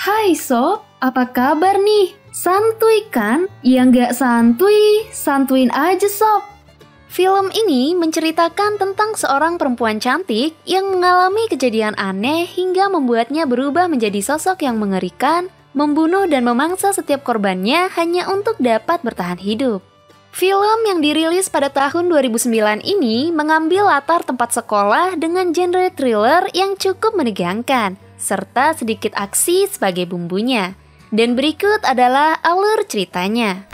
Hai sob, apa kabar nih? Santuy kan? Ya nggak santuy, santuin aja sob. Film ini menceritakan tentang seorang perempuan cantik yang mengalami kejadian aneh hingga membuatnya berubah menjadi sosok yang mengerikan, membunuh dan memangsa setiap korbannya hanya untuk dapat bertahan hidup. Film yang dirilis pada tahun 2009 ini mengambil latar tempat sekolah dengan genre thriller yang cukup menegangkan, serta sedikit aksi sebagai bumbunya. Dan berikut adalah alur ceritanya.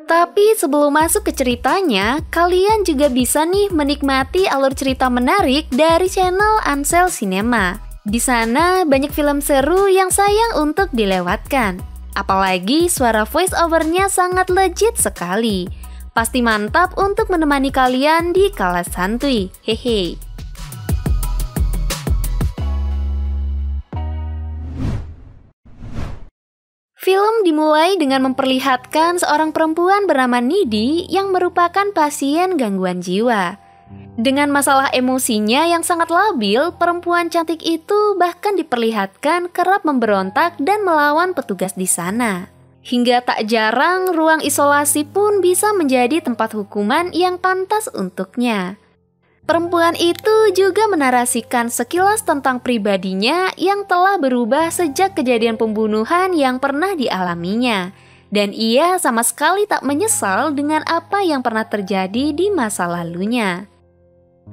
Tapi sebelum masuk ke ceritanya, kalian juga bisa nih menikmati alur cerita menarik dari channel Ansel Cinema. Di sana banyak film seru yang sayang untuk dilewatkan. Apalagi suara voice overnya sangat legit sekali. Pasti mantap untuk menemani kalian di kala santuy. Hehe. Film dimulai dengan memperlihatkan seorang perempuan bernama Nidi yang merupakan pasien gangguan jiwa. Dengan masalah emosinya yang sangat labil, perempuan cantik itu bahkan diperlihatkan kerap memberontak dan melawan petugas di sana. Hingga tak jarang ruang isolasi pun bisa menjadi tempat hukuman yang pantas untuknya. Perempuan itu juga menarasikan sekilas tentang pribadinya yang telah berubah sejak kejadian pembunuhan yang pernah dialaminya. Dan ia sama sekali tak menyesal dengan apa yang pernah terjadi di masa lalunya.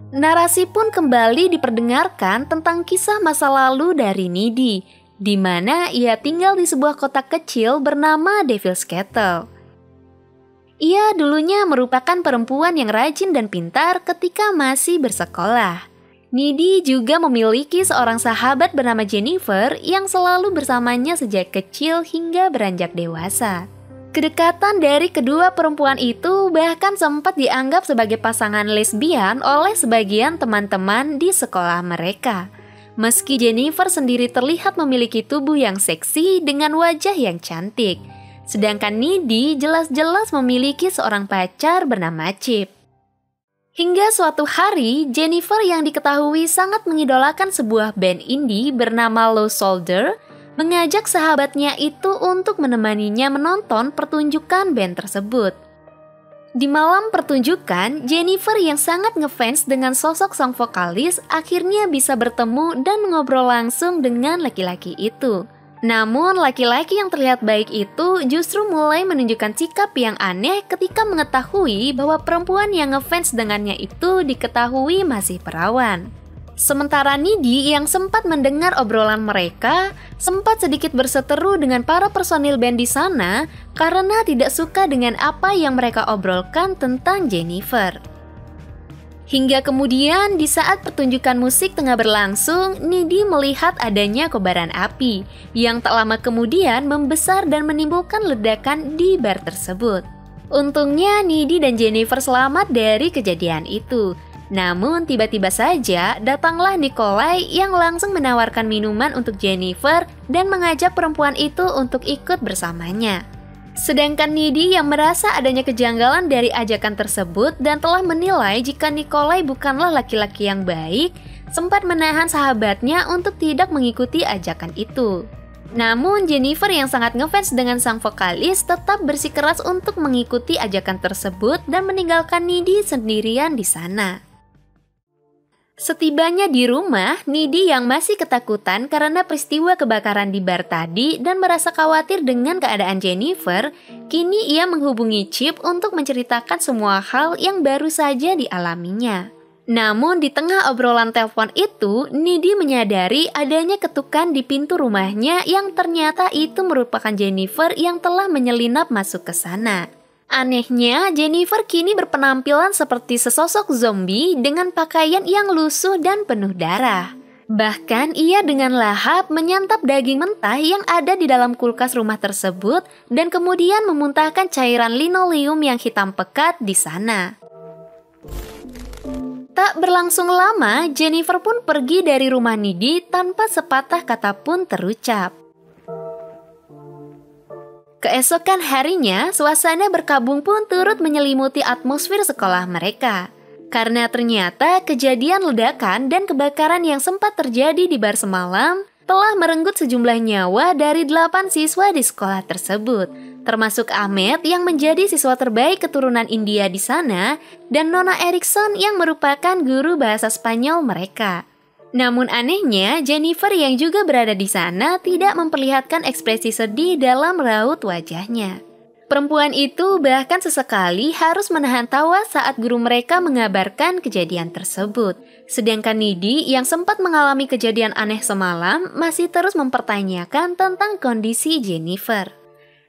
Narasi pun kembali diperdengarkan tentang kisah masa lalu dari Nidi, di mana ia tinggal di sebuah kota kecil bernama Devil's Kettle. Ia dulunya merupakan perempuan yang rajin dan pintar ketika masih bersekolah. Nidi juga memiliki seorang sahabat bernama Jennifer yang selalu bersamanya sejak kecil hingga beranjak dewasa. Kedekatan dari kedua perempuan itu bahkan sempat dianggap sebagai pasangan lesbian oleh sebagian teman-teman di sekolah mereka. Meski Jennifer sendiri terlihat memiliki tubuh yang seksi dengan wajah yang cantik. Sedangkan Nidi jelas-jelas memiliki seorang pacar bernama Chip. Hingga suatu hari, Jennifer yang diketahui sangat mengidolakan sebuah band indie bernama Low Soldier mengajak sahabatnya itu untuk menemaninya menonton pertunjukan band tersebut. Di malam pertunjukan, Jennifer yang sangat ngefans dengan sosok sang vokalis akhirnya bisa bertemu dan mengobrol langsung dengan laki-laki itu. Namun, laki-laki yang terlihat baik itu justru mulai menunjukkan sikap yang aneh ketika mengetahui bahwa perempuan yang ngefans dengannya itu diketahui masih perawan. Sementara Nidi yang sempat mendengar obrolan mereka, sempat sedikit berseteru dengan para personil band di sana karena tidak suka dengan apa yang mereka obrolkan tentang Jennifer. Hingga kemudian di saat pertunjukan musik tengah berlangsung, Nidi melihat adanya kobaran api yang tak lama kemudian membesar dan menimbulkan ledakan di bar tersebut. Untungnya Nidi dan Jennifer selamat dari kejadian itu. Namun tiba-tiba saja datanglah Nikolai yang langsung menawarkan minuman untuk Jennifer dan mengajak perempuan itu untuk ikut bersamanya. Sedangkan Nidi yang merasa adanya kejanggalan dari ajakan tersebut dan telah menilai jika Nikolai bukanlah laki-laki yang baik, sempat menahan sahabatnya untuk tidak mengikuti ajakan itu. Namun Jennifer yang sangat ngefans dengan sang vokalis tetap bersikeras untuk mengikuti ajakan tersebut dan meninggalkan Nidi sendirian di sana. Setibanya di rumah, Nidi yang masih ketakutan karena peristiwa kebakaran di bar tadi dan merasa khawatir dengan keadaan Jennifer, kini ia menghubungi Chip untuk menceritakan semua hal yang baru saja dialaminya. Namun di tengah obrolan telepon itu, Nidi menyadari adanya ketukan di pintu rumahnya yang ternyata itu merupakan Jennifer yang telah menyelinap masuk ke sana. Anehnya, Jennifer kini berpenampilan seperti sesosok zombie dengan pakaian yang lusuh dan penuh darah. Bahkan ia dengan lahap menyantap daging mentah yang ada di dalam kulkas rumah tersebut dan kemudian memuntahkan cairan linoleum yang hitam pekat di sana. Tak berlangsung lama, Jennifer pun pergi dari rumah Nidi tanpa sepatah kata pun terucap. Keesokan harinya, suasana berkabung pun turut menyelimuti atmosfer sekolah mereka. Karena ternyata kejadian ledakan dan kebakaran yang sempat terjadi di bar semalam telah merenggut sejumlah nyawa dari 8 siswa di sekolah tersebut, termasuk Ahmed yang menjadi siswa terbaik keturunan India di sana dan Nona Erickson yang merupakan guru bahasa Spanyol mereka. Namun anehnya, Jennifer yang juga berada di sana tidak memperlihatkan ekspresi sedih dalam raut wajahnya. Perempuan itu bahkan sesekali harus menahan tawa saat guru mereka mengabarkan kejadian tersebut. Sedangkan Nidi yang sempat mengalami kejadian aneh semalam masih terus mempertanyakan tentang kondisi Jennifer.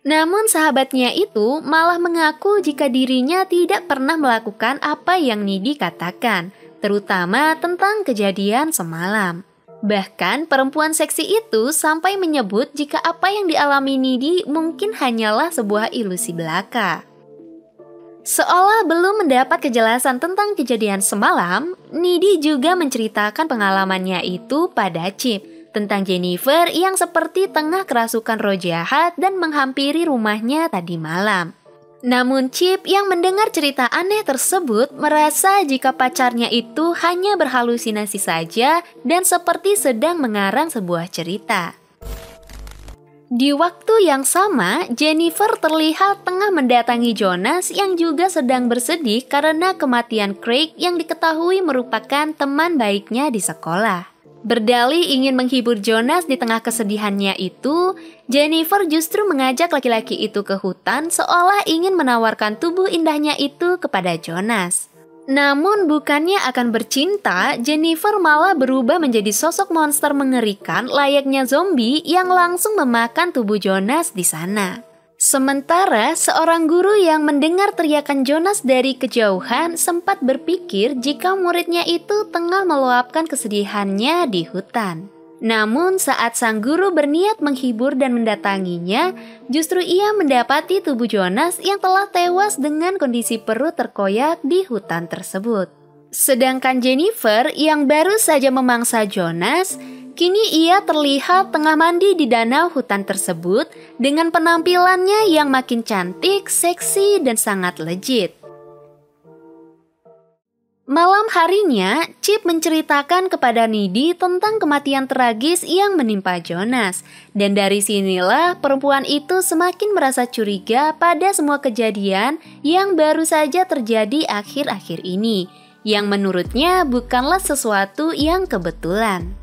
Namun sahabatnya itu malah mengaku jika dirinya tidak pernah melakukan apa yang Nidi katakan, terutama tentang kejadian semalam. Bahkan perempuan seksi itu sampai menyebut jika apa yang dialami Nidi mungkin hanyalah sebuah ilusi belaka. Seolah belum mendapat kejelasan tentang kejadian semalam, Nidi juga menceritakan pengalamannya itu pada Chip tentang Jennifer yang seperti tengah kerasukan roh jahat dan menghampiri rumahnya tadi malam. Namun Chip yang mendengar cerita aneh tersebut merasa jika pacarnya itu hanya berhalusinasi saja dan seperti sedang mengarang sebuah cerita. Di waktu yang sama, Jennifer terlihat tengah mendatangi Jonas yang juga sedang bersedih karena kematian Craig yang diketahui merupakan teman baiknya di sekolah. Berdalih ingin menghibur Jonas di tengah kesedihannya itu, Jennifer justru mengajak laki-laki itu ke hutan seolah ingin menawarkan tubuh indahnya itu kepada Jonas. Namun bukannya akan bercinta, Jennifer malah berubah menjadi sosok monster mengerikan layaknya zombie yang langsung memakan tubuh Jonas di sana. Sementara seorang guru yang mendengar teriakan Jonas dari kejauhan sempat berpikir jika muridnya itu tengah meluapkan kesedihannya di hutan. Namun saat sang guru berniat menghibur dan mendatanginya, justru ia mendapati tubuh Jonas yang telah tewas dengan kondisi perut terkoyak di hutan tersebut. Sedangkan Jennifer yang baru saja memangsa Jonas, kini ia terlihat tengah mandi di danau hutan tersebut dengan penampilannya yang makin cantik, seksi, dan sangat legit. Malam harinya, Chip menceritakan kepada Nidi tentang kematian tragis yang menimpa Jonas. Dan dari sinilah perempuan itu semakin merasa curiga pada semua kejadian yang baru saja terjadi akhir-akhir ini, yang menurutnya bukanlah sesuatu yang kebetulan.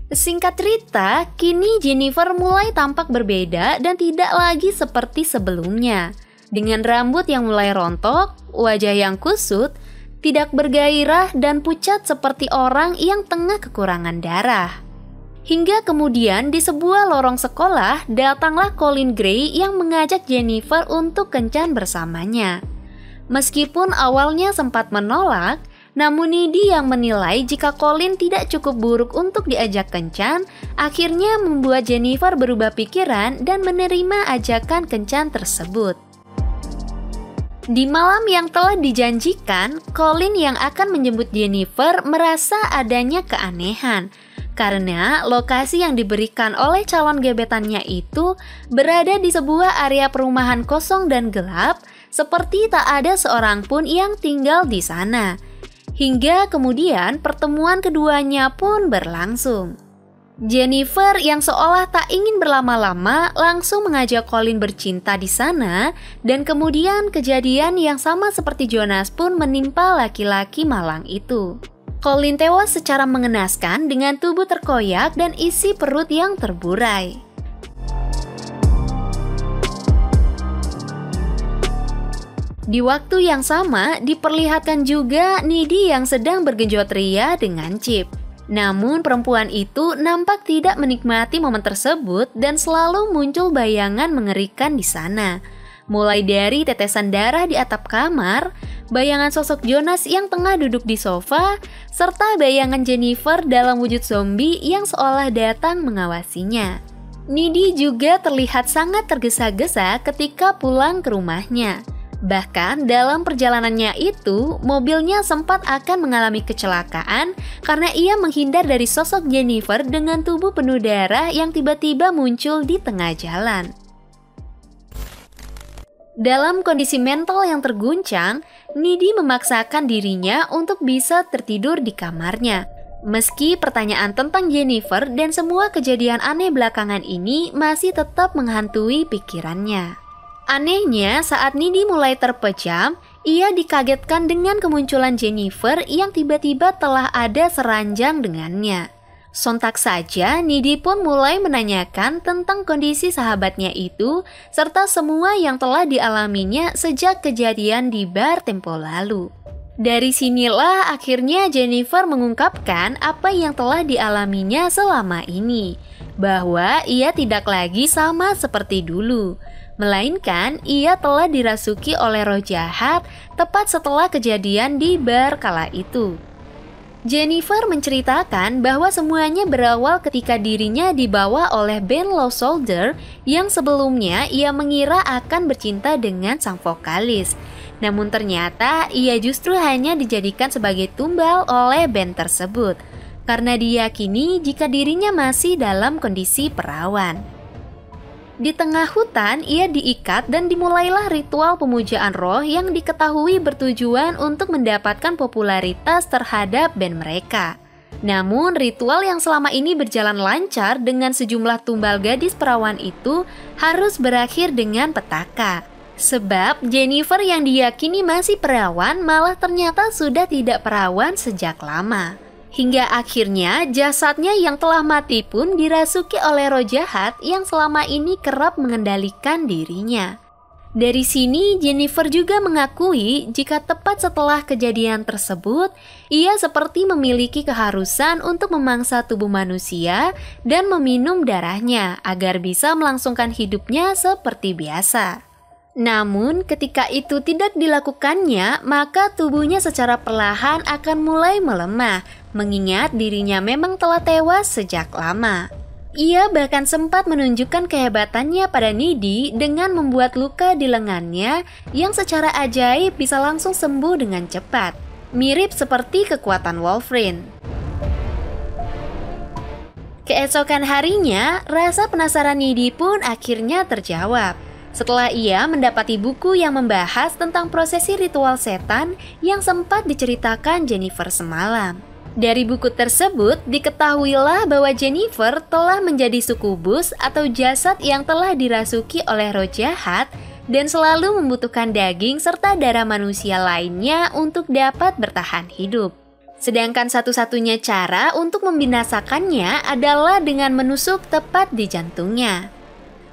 Singkat cerita, kini Jennifer mulai tampak berbeda dan tidak lagi seperti sebelumnya. Dengan rambut yang mulai rontok, wajah yang kusut, tidak bergairah dan pucat seperti orang yang tengah kekurangan darah. Hingga kemudian di sebuah lorong sekolah datanglah Colin Gray yang mengajak Jennifer untuk kencan bersamanya. Meskipun awalnya sempat menolak, namun Nidi yang menilai jika Colin tidak cukup buruk untuk diajak kencan, akhirnya membuat Jennifer berubah pikiran dan menerima ajakan kencan tersebut. Di malam yang telah dijanjikan, Colin yang akan menjemput Jennifer merasa adanya keanehan karena lokasi yang diberikan oleh calon gebetannya itu berada di sebuah area perumahan kosong dan gelap, seperti tak ada seorang pun yang tinggal di sana. Hingga kemudian pertemuan keduanya pun berlangsung. Jennifer yang seolah tak ingin berlama-lama langsung mengajak Colin bercinta di sana, dan kemudian kejadian yang sama seperti Jonas pun menimpa laki-laki malang itu. Colin tewas secara mengenaskan dengan tubuh terkoyak dan isi perut yang terburai. Di waktu yang sama diperlihatkan juga Nidi yang sedang bergenjot ria dengan Chip. Namun perempuan itu nampak tidak menikmati momen tersebut dan selalu muncul bayangan mengerikan di sana. Mulai dari tetesan darah di atap kamar, bayangan sosok Jonas yang tengah duduk di sofa, serta bayangan Jennifer dalam wujud zombie yang seolah datang mengawasinya. Nidi juga terlihat sangat tergesa-gesa ketika pulang ke rumahnya. Bahkan dalam perjalanannya itu, mobilnya sempat akan mengalami kecelakaan karena ia menghindar dari sosok Jennifer dengan tubuh penuh darah yang tiba-tiba muncul di tengah jalan. Dalam kondisi mental yang terguncang, Nidi memaksakan dirinya untuk bisa tertidur di kamarnya. Meski pertanyaan tentang Jennifer dan semua kejadian aneh belakangan ini masih tetap menghantui pikirannya. Anehnya, saat Needy mulai terpejam, ia dikagetkan dengan kemunculan Jennifer yang tiba-tiba telah ada seranjang dengannya. Sontak saja, Needy pun mulai menanyakan tentang kondisi sahabatnya itu serta semua yang telah dialaminya sejak kejadian di bar tempo lalu. Dari sinilah akhirnya Jennifer mengungkapkan apa yang telah dialaminya selama ini, bahwa ia tidak lagi sama seperti dulu, melainkan ia telah dirasuki oleh roh jahat tepat setelah kejadian di bar kala itu. Jennifer menceritakan bahwa semuanya berawal ketika dirinya dibawa oleh band Lost Soldier yang sebelumnya ia mengira akan bercinta dengan sang vokalis. Namun ternyata ia justru hanya dijadikan sebagai tumbal oleh band tersebut karena diyakini jika dirinya masih dalam kondisi perawan. Di tengah hutan, ia diikat dan dimulailah ritual pemujaan roh yang diketahui bertujuan untuk mendapatkan popularitas terhadap band mereka. Namun, ritual yang selama ini berjalan lancar dengan sejumlah tumbal gadis perawan itu harus berakhir dengan petaka. Sebab Jennifer yang diyakini masih perawan malah ternyata sudah tidak perawan sejak lama. Hingga akhirnya jasadnya yang telah mati pun dirasuki oleh roh jahat yang selama ini kerap mengendalikan dirinya. Dari sini Jennifer juga mengakui jika tepat setelah kejadian tersebut, ia seperti memiliki keharusan untuk memangsa tubuh manusia dan meminum darahnya agar bisa melangsungkan hidupnya seperti biasa. Namun ketika itu tidak dilakukannya, maka tubuhnya secara perlahan akan mulai melemah, mengingat dirinya memang telah tewas sejak lama. Ia bahkan sempat menunjukkan kehebatannya pada Needy dengan membuat luka di lengannya yang secara ajaib bisa langsung sembuh dengan cepat, mirip seperti kekuatan Wolverine. Keesokan harinya, rasa penasaran Needy pun akhirnya terjawab. Setelah ia mendapati buku yang membahas tentang prosesi ritual setan yang sempat diceritakan Jennifer semalam. Dari buku tersebut diketahuilah bahwa Jennifer telah menjadi sukubus atau jasad yang telah dirasuki oleh roh jahat dan selalu membutuhkan daging serta darah manusia lainnya untuk dapat bertahan hidup. Sedangkan satu-satunya cara untuk membinasakannya adalah dengan menusuk tepat di jantungnya.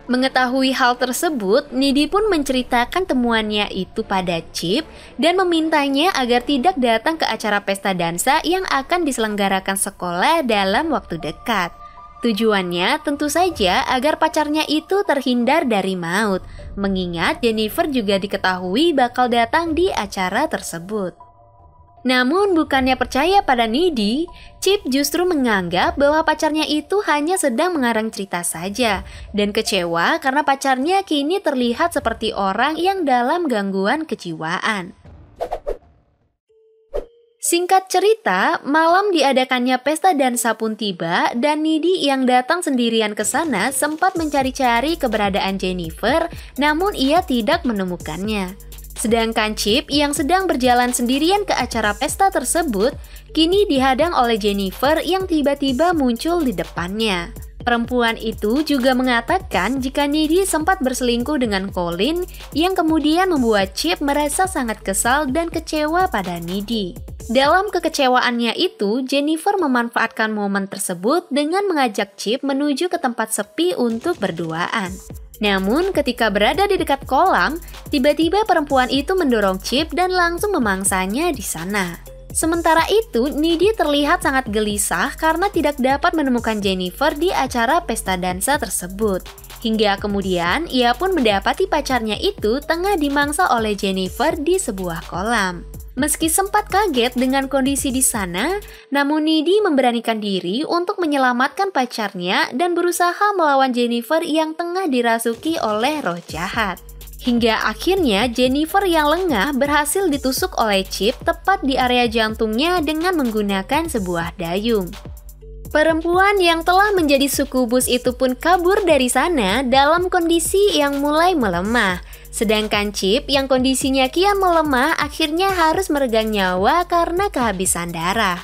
Mengetahui hal tersebut, Needy pun menceritakan temuannya itu pada Chip dan memintanya agar tidak datang ke acara pesta dansa yang akan diselenggarakan sekolah dalam waktu dekat. Tujuannya tentu saja agar pacarnya itu terhindar dari maut, mengingat Jennifer juga diketahui bakal datang di acara tersebut. Namun bukannya percaya pada Needy, Chip justru menganggap bahwa pacarnya itu hanya sedang mengarang cerita saja dan kecewa karena pacarnya kini terlihat seperti orang yang dalam gangguan kejiwaan. Singkat cerita, malam diadakannya pesta dansa pun tiba dan Needy yang datang sendirian ke sana sempat mencari-cari keberadaan Jennifer, namun ia tidak menemukannya. Sedangkan Chip yang sedang berjalan sendirian ke acara pesta tersebut, kini dihadang oleh Jennifer yang tiba-tiba muncul di depannya. Perempuan itu juga mengatakan jika Needy sempat berselingkuh dengan Colin, yang kemudian membuat Chip merasa sangat kesal dan kecewa pada Needy. Dalam kekecewaannya itu, Jennifer memanfaatkan momen tersebut dengan mengajak Chip menuju ke tempat sepi untuk berduaan. Namun ketika berada di dekat kolam, tiba-tiba perempuan itu mendorong Chip dan langsung memangsanya di sana. Sementara itu, Needy terlihat sangat gelisah karena tidak dapat menemukan Jennifer di acara pesta dansa tersebut. Hingga kemudian ia pun mendapati pacarnya itu tengah dimangsa oleh Jennifer di sebuah kolam. Meski sempat kaget dengan kondisi di sana, namun Needy memberanikan diri untuk menyelamatkan pacarnya dan berusaha melawan Jennifer yang tengah dirasuki oleh roh jahat. Hingga akhirnya Jennifer yang lengah berhasil ditusuk oleh Chip tepat di area jantungnya dengan menggunakan sebuah dayung. Perempuan yang telah menjadi sukubus itu pun kabur dari sana dalam kondisi yang mulai melemah. Sedangkan Chip yang kondisinya kian melemah akhirnya harus meregang nyawa karena kehabisan darah.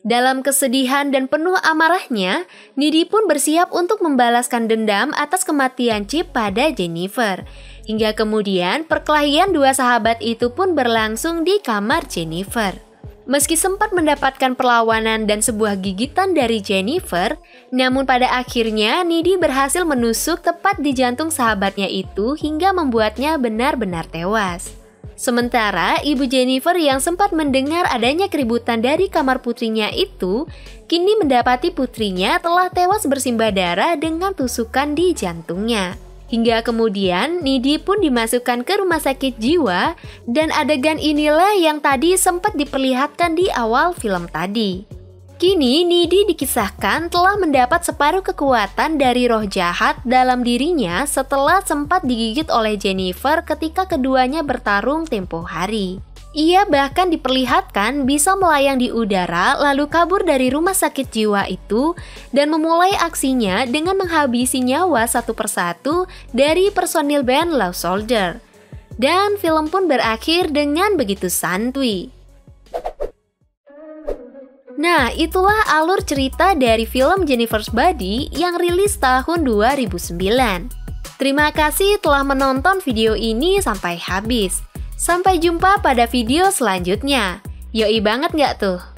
Dalam kesedihan dan penuh amarahnya, Needy pun bersiap untuk membalaskan dendam atas kematian Chip pada Jennifer. Hingga kemudian perkelahian dua sahabat itu pun berlangsung di kamar Jennifer. Meski sempat mendapatkan perlawanan dan sebuah gigitan dari Jennifer, namun pada akhirnya Needy berhasil menusuk tepat di jantung sahabatnya itu hingga membuatnya benar-benar tewas. Sementara ibu Jennifer yang sempat mendengar adanya keributan dari kamar putrinya itu, kini mendapati putrinya telah tewas bersimbah darah dengan tusukan di jantungnya. Hingga kemudian Needy pun dimasukkan ke rumah sakit jiwa, dan adegan inilah yang tadi sempat diperlihatkan di awal film tadi. Kini Needy dikisahkan telah mendapat separuh kekuatan dari roh jahat dalam dirinya setelah sempat digigit oleh Jennifer ketika keduanya bertarung tempo hari. Ia bahkan diperlihatkan bisa melayang di udara lalu kabur dari rumah sakit jiwa itu dan memulai aksinya dengan menghabisi nyawa satu persatu dari personil band Lost Soldier. Dan film pun berakhir dengan begitu santuy. Nah, itulah alur cerita dari film Jennifer's Body yang rilis tahun 2009. Terima kasih telah menonton video ini sampai habis. Sampai jumpa pada video selanjutnya. Yoi banget nggak tuh?